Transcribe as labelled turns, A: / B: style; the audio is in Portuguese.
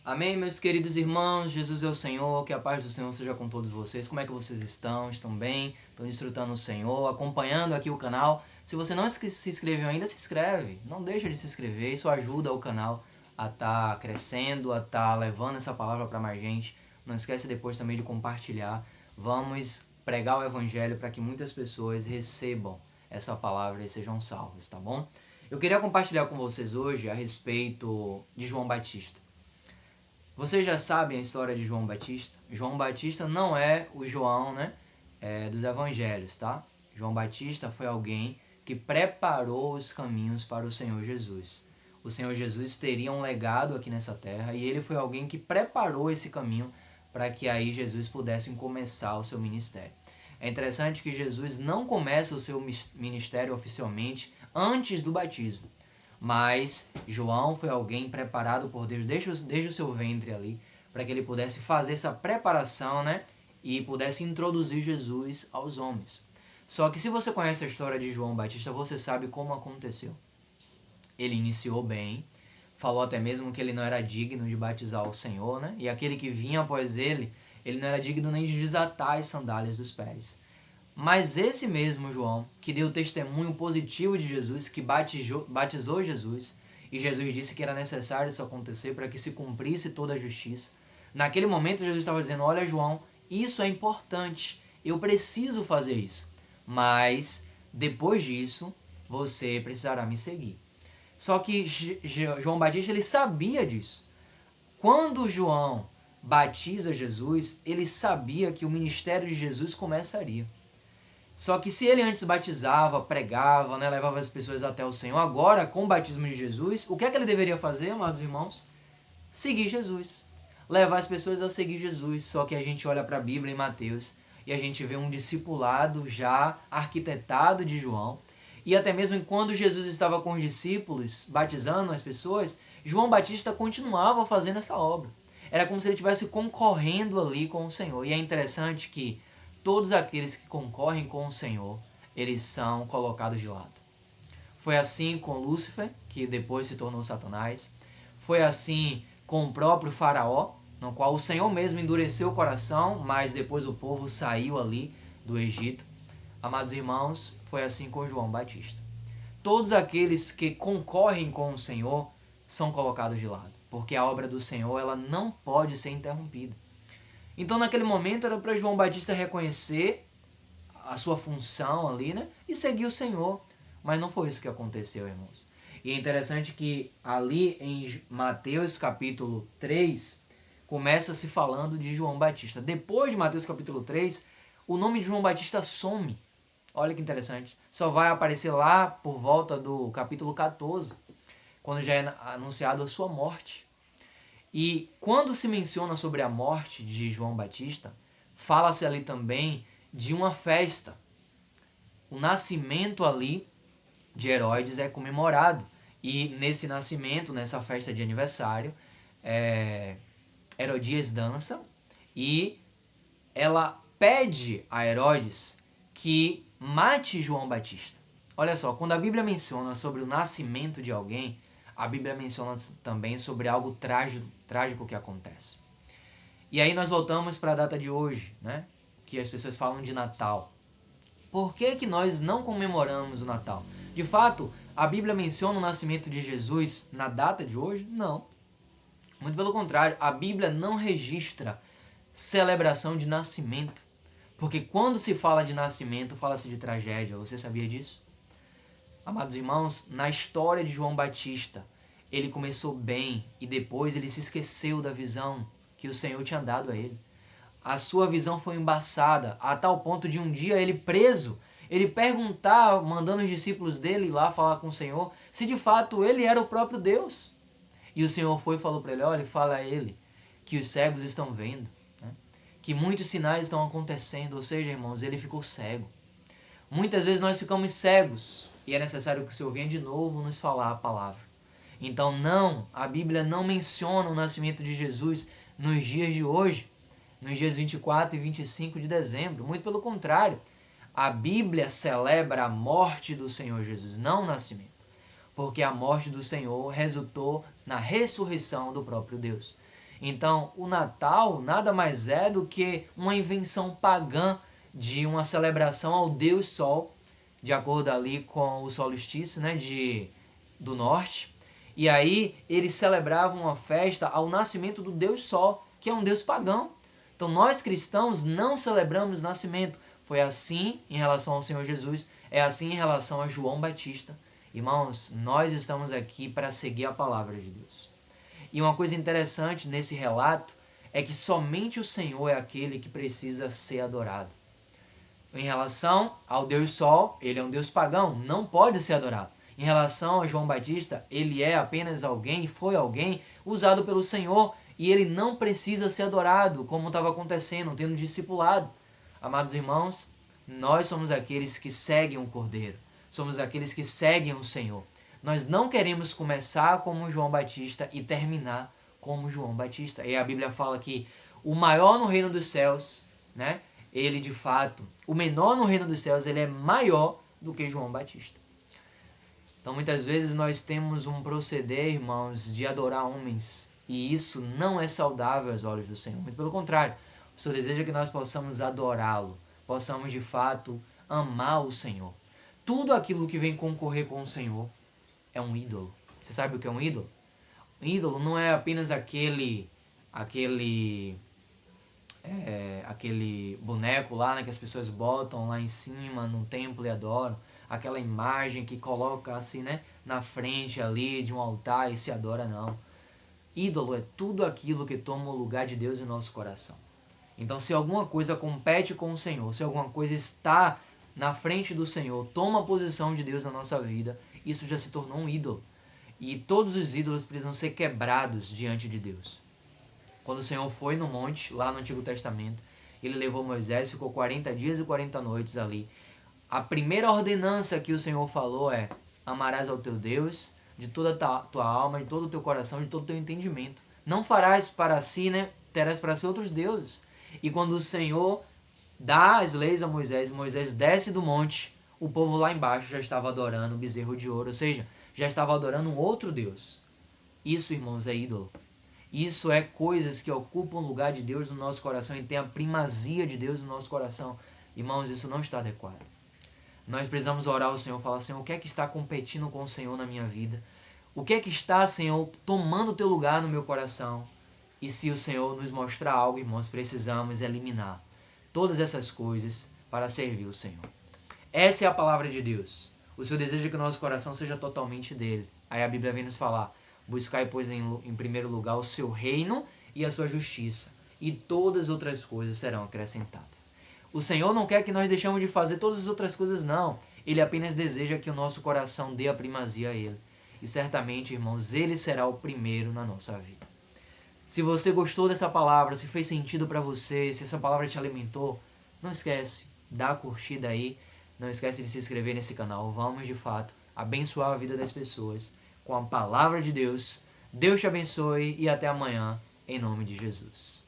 A: Amém, meus queridos irmãos, Jesus é o Senhor, que a paz do Senhor seja com todos vocês. Como é que vocês estão? Estão bem? Estão desfrutando o Senhor, acompanhando aqui o canal? Se você não se inscreveu ainda, se inscreve. Não deixa de se inscrever, isso ajuda o canal a estar crescendo, a estar levando essa palavra para mais gente. Não esquece depois também de compartilhar. Vamos pregar o Evangelho para que muitas pessoas recebam essa palavra e sejam salvas, tá bom? Eu queria compartilhar com vocês hoje a respeito de João Batista. Vocês já sabem a história de João Batista. João Batista não é o João, dos evangelhos, tá? João Batista foi alguém que preparou os caminhos para o Senhor Jesus. O Senhor Jesus teria um legado aqui nessa terra e ele foi alguém que preparou esse caminho para que aí Jesus pudesse começar o seu ministério. É interessante que Jesus não começa o seu ministério oficialmente antes do batismo. Mas João foi alguém preparado por Deus desde o seu ventre ali, para que ele pudesse fazer essa preparação, e pudesse introduzir Jesus aos homens. Só que se você conhece a história de João Batista, você sabe como aconteceu. Ele iniciou bem, falou até mesmo que ele não era digno de batizar o Senhor, e aquele que vinha após ele não era digno nem de desatar as sandálias dos pés. Mas esse mesmo João, que deu testemunho positivo de Jesus, que batizou Jesus, e Jesus disse que era necessário isso acontecer para que se cumprisse toda a justiça. Naquele momento Jesus estava dizendo, olha João, isso é importante, eu preciso fazer isso. Mas depois disso, você precisará me seguir. Só que João Batista, ele sabia disso. Quando João batiza Jesus, ele sabia que o ministério de Jesus começaria. Só que se ele antes batizava, pregava, levava as pessoas até o Senhor, agora, com o batismo de Jesus, o que é que ele deveria fazer, amados irmãos? Seguir Jesus. Levar as pessoas a seguir Jesus. Só que a gente olha para a Bíblia em Mateus e a gente vê um discipulado já arquitetado de João. E até mesmo enquanto Jesus estava com os discípulos, batizando as pessoas, João Batista continuava fazendo essa obra. Era como se ele estivesse concorrendo ali com o Senhor. E é interessante que todos aqueles que concorrem com o Senhor, eles são colocados de lado. Foi assim com Lúcifer, que depois se tornou Satanás. Foi assim com o próprio Faraó, no qual o Senhor mesmo endureceu o coração, mas depois o povo saiu ali do Egito. Amados irmãos, foi assim com João Batista. Todos aqueles que concorrem com o Senhor são colocados de lado, porque a obra do Senhor ela não pode ser interrompida. Então, naquele momento, era para João Batista reconhecer a sua função ali, e seguir o Senhor. Mas não foi isso que aconteceu, irmãos. E é interessante que ali em Mateus capítulo 3, começa se falando de João Batista. Depois de Mateus capítulo 3, o nome de João Batista some. Olha que interessante. Só vai aparecer lá por volta do capítulo 14, quando já é anunciado a sua morte. E quando se menciona sobre a morte de João Batista, fala-se ali também de uma festa. O nascimento ali de Herodes é comemorado. E nesse nascimento, nessa festa de aniversário, Herodias dança e ela pede a Herodes que mate João Batista. Olha só, quando a Bíblia menciona sobre o nascimento de alguém, a Bíblia menciona também sobre algo trágico que acontece. E aí nós voltamos para a data de hoje, que as pessoas falam de Natal. Por que nós não comemoramos o Natal? De fato, a Bíblia menciona o nascimento de Jesus na data de hoje? Não. Muito pelo contrário, a Bíblia não registra celebração de nascimento. Porque quando se fala de nascimento, fala-se de tragédia. Você sabia disso? Amados irmãos, na história de João Batista, ele começou bem e depois ele se esqueceu da visão que o Senhor tinha dado a ele. A sua visão foi embaçada a tal ponto de um dia ele preso, ele perguntar, mandando os discípulos dele ir lá falar com o Senhor, se de fato ele era o próprio Deus. E o Senhor foi e falou para ele, olha, fala a ele que os cegos estão vendo, que muitos sinais estão acontecendo, ou seja, irmãos, ele ficou cego. Muitas vezes nós ficamos cegos e é necessário que o Senhor venha de novo nos falar a palavra. Então não, a Bíblia não menciona o nascimento de Jesus nos dias de hoje, nos dias 24 e 25 de dezembro. Muito pelo contrário, a Bíblia celebra a morte do Senhor Jesus, não o nascimento. Porque a morte do Senhor resultou na ressurreição do próprio Deus. Então, o Natal nada mais é do que uma invenção pagã de uma celebração ao Deus Sol, de acordo ali com o solstício, né, do norte. E aí eles celebravam uma festa ao nascimento do Deus Sol, que é um Deus pagão. Então nós cristãos não celebramos nascimento. Foi assim em relação ao Senhor Jesus, é assim em relação a João Batista. Irmãos, nós estamos aqui para seguir a palavra de Deus. E uma coisa interessante nesse relato é que somente o Senhor é aquele que precisa ser adorado. Em relação ao Deus Sol, ele é um Deus pagão, não pode ser adorado. Em relação a João Batista, ele é apenas alguém, foi alguém usado pelo Senhor e ele não precisa ser adorado, como estava acontecendo, tendo discipulado. Amados irmãos, nós somos aqueles que seguem o Cordeiro, somos aqueles que seguem o Senhor. Nós não queremos começar como João Batista e terminar como João Batista. E a Bíblia fala que o maior no reino dos céus, né? Ele de fato, o menor no reino dos céus, ele é maior do que João Batista. Então muitas vezes nós temos um proceder, irmãos, de adorar homens, e isso não é saudável aos olhos do Senhor. Muito pelo contrário, o Senhor deseja que nós possamos adorá-lo, possamos de fato amar o Senhor. Tudo aquilo que vem concorrer com o Senhor é um ídolo. Você sabe o que é um ídolo? Um ídolo não é apenas aquele boneco lá, né, que as pessoas botam lá em cima no templo e adoram, aquela imagem que coloca assim, né, na frente ali de um altar e se adora, não. Ídolo é tudo aquilo que toma o lugar de Deus em nosso coração. Então, se alguma coisa compete com o Senhor, se alguma coisa está na frente do Senhor, toma a posição de Deus na nossa vida, isso já se tornou um ídolo. E todos os ídolos precisam ser quebrados diante de Deus. Quando o Senhor foi no monte, lá no Antigo Testamento, ele levou Moisés, ficou 40 dias e 40 noites ali. A primeira ordenança que o Senhor falou é: amarás ao teu Deus de toda a tua alma, de todo o teu coração, de todo o teu entendimento. Não farás para si, né? Terás para si outros deuses. E quando o Senhor dá as leis a Moisés, Moisés desce do monte, o povo lá embaixo já estava adorando o bezerro de ouro, ou seja, já estava adorando um outro Deus. Isso, irmãos, é ídolo. Isso é coisas que ocupam o lugar de Deus no nosso coração e tem a primazia de Deus no nosso coração. Irmãos, isso não está adequado. Nós precisamos orar ao Senhor, falar: Senhor, o que é que está competindo com o Senhor na minha vida? O que é que está, Senhor, tomando o teu lugar no meu coração? E se o Senhor nos mostrar algo, irmãos, precisamos eliminar todas essas coisas para servir o Senhor. Essa é a palavra de Deus. O Senhor deseja que o nosso coração seja totalmente dele. Aí a Bíblia vem nos falar: buscai, pois, em primeiro lugar o seu reino e a sua justiça, e todas as outras coisas serão acrescentadas. O Senhor não quer que nós deixemos de fazer todas as outras coisas, não. Ele apenas deseja que o nosso coração dê a primazia a Ele. E certamente, irmãos, Ele será o primeiro na nossa vida. Se você gostou dessa palavra, se fez sentido para você, se essa palavra te alimentou, não esquece, dá a curtida aí. Não esquece de se inscrever nesse canal. Vamos, de fato, abençoar a vida das pessoas com a palavra de Deus. Deus te abençoe e até amanhã, em nome de Jesus.